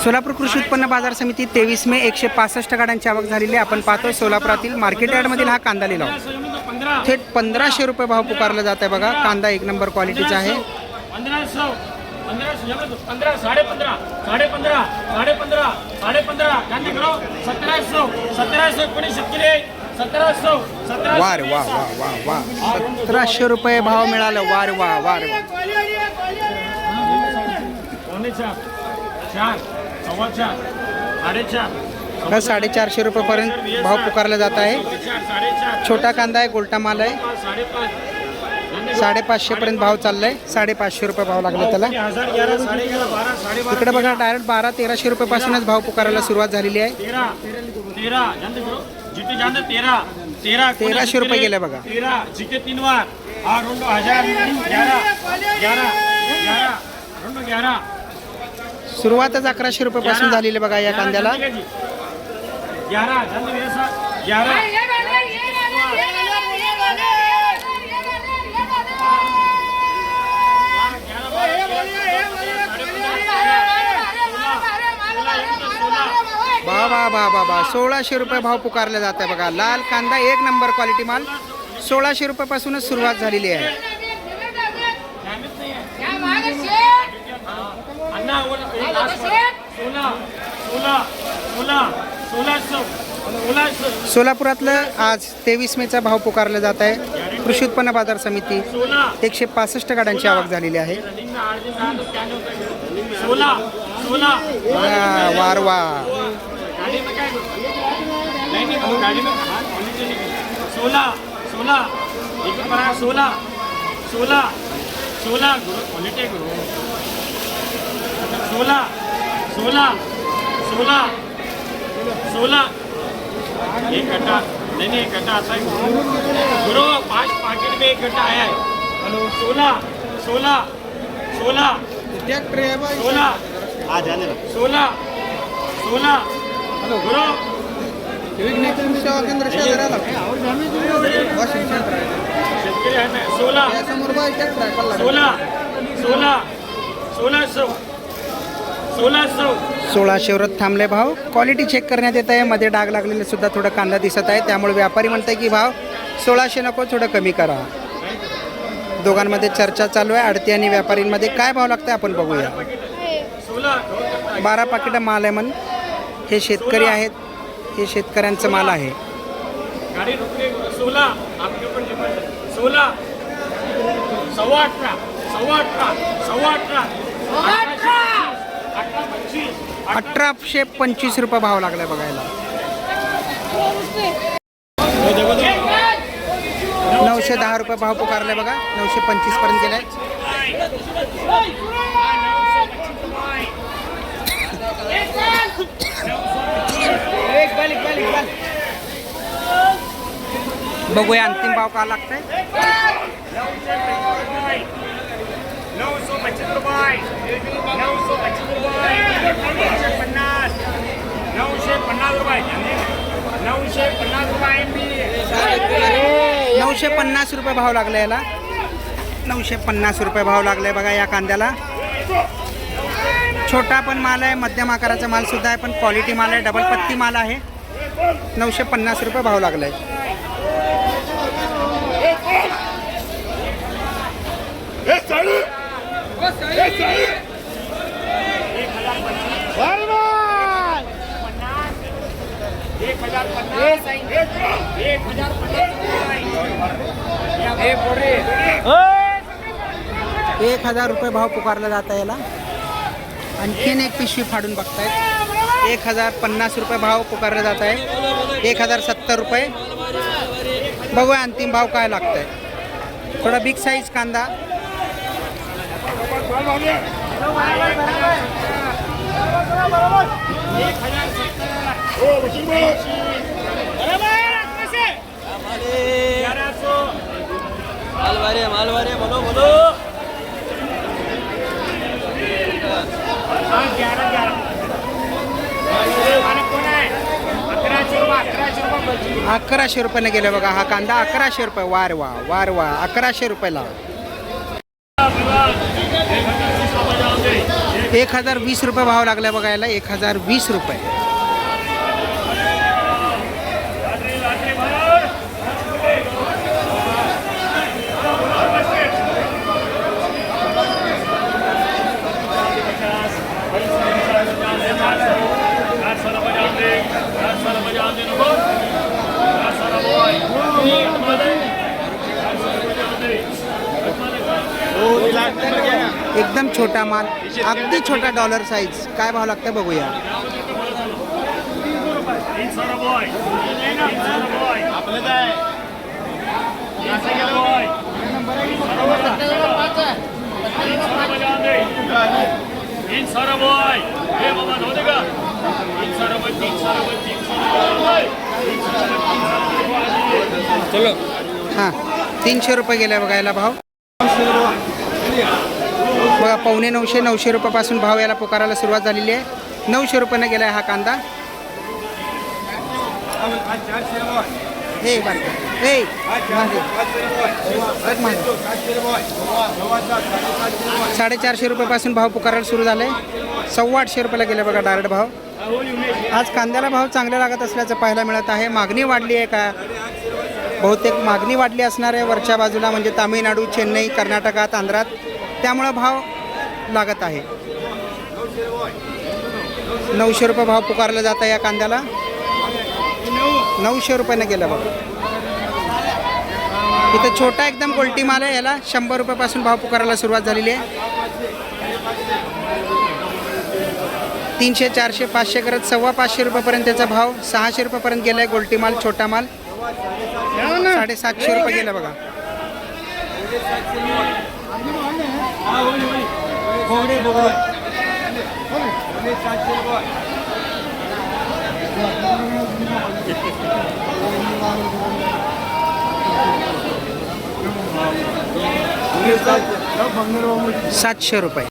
सोलापूर कृषी उत्पन्न बाजार समिती 23 मे 165 गाड्यांची आवक झालेली आहे। आपण पाहतोय सोलापुरातील मार्केट यार्डमधील हा कांदा लिलाव थेट 1500 रुपये भाव पुकारला जात आहे बघा। कांदा एक नंबर क्वालिटीचा आहे। 1700 वार वा वा वा वा 1700 रुपये भाव मिळाला। वार वा वार वा 450 रुपयेपर्यंत भाव पुकारला जात आहे। छोटा कांदा आहे, गोल्टा माल आहे। 550 पर्यंत भाव चाललाय। 550 रुपये भाव लागला त्याला। इकडे बघा डायरेक्ट 1200-1300 रुपयापासूनच भाव पुकारायला सुरुवात झालेली आहे। 1300 रुपये गेले बघा। सुरुवातच 1100 रुपयापासून झालेली बघा या कांद्याला। बाबा बाबा बा 1600 रुपये भाव पुकारले जात आहे बघा। लाल कांदा एक नंबर क्वालिटी माल 1600 रुपयापासूनच सुरुवात झालेली आहे। सोलापुरातलं आज 23 मेचा भाव पुकारला जात आहे। कृषी उत्पन्न बाजार समिती 165 गाड्यांची आवक झालेली आहे। वार वा 16 एक कट्टा नहीं एक कट्टा आता है गुरु 5 पैकेट में एक कट्टा आया है। 16 आ जाने 16 हेलो गुरु सेवा केंद्र शेजाऱ्याला शेतकरी आहे ना 1600 वर थांबले भाव। क्वालिटी चेक करण्यात येत आहे। मध्ये डाग लागलेले सुद्धा थोडा कांदा दिसत आहे, त्यामुळे व्यापारी म्हणताय की भाव 1600 नको, थोडं कमी करा। दोघांमध्ये चर्चा चालू आहे। आडती आणि व्यापारींमध्ये काय भाव लागतंय आपण बघूया। 12 पाकिट माल आहे म्हण। हे शेतकरी आहेत, हे शेतकऱ्यांचं माल आहे। 1825 रुपये भाव लागलाय बघायला। 910 रुपये भाव पुकारलाय बघा। 925 पर्यंत गेलाय। बघूया अंतिम भाव का लागतंय। 925 रुपये 950 रुपये भाव लागला याला। 950 रुपये भाव लागलाय बघा या कांद्याला। छोटा पण माल आहे, मध्यम आकाराचा माल सुद्धा आहे, पण क्वालिटी माल आहे, डबल पत्ती माल आहे। 950 रुपये भाव लागलाय। एक 1000 रुपये भाव पुकारला जात आहे याला। आणखीन एक पिशवी फाडून बघतायत। 1050 रुपये भाव पुकारला जात आहे। 1070 रुपये। बघूया अंतिम भाव काय लागतंय। थोडा बिग साईज कांदा। 1100 मालवारे बोलो बोलो 1100 रुपयाने गेले बघा हा कांदा। 1100 रुपये। वार वा वार वा 1100 रुपयाला। 1020 रुपये भाव लागला बघा याला, 1020 रुपये. एकदम छोटा माल, अगदी छोटा डॉलर साईज. काय भाव लागतं बघूया. हां 300 रुपये गेला बघायला भाव. बघा 850 900 रुपयापासून भाव याला पुकारायला सुरुवात झालेली आहे. 900 रुपयानं गेला आहे हा कांदा. हे बारकं. हे मागे. 450 रुपयापासून भाव पुकारायला सुरू झाला आहे. 825 रुपयाला गेले बघा डायरेक्ट भाव. आज कांद्याला भाव चांगला लागत असल्याचं पाहायला मिळत आहे. मागणी वाढली आहे का, बहुतेक मागणी वाढली असणार आहे वरच्या बाजूला, म्हणजे तामिळनाडू, चेन्नई, कर्नाटकात, आंध्रात, त्यामुळं भाव लागत आहे. 900 रुपये भाव पुकारला जात आहे या कांद्याला. 900 रुपयानं गेलं बघा. इथं छोटा एकदम गोल्टी माल आहे, याला 100 रुपयापासून भाव पुकारायला सुरुवात झालेली आहे. 300 400 500 करत 550 रुपयापर्यंत त्याचा भाव. 600 रुपयापर्यंत गेला आहे गोल्टी माल, छोटा माल. 750 रुपये गेला बघा. $700 रुपये.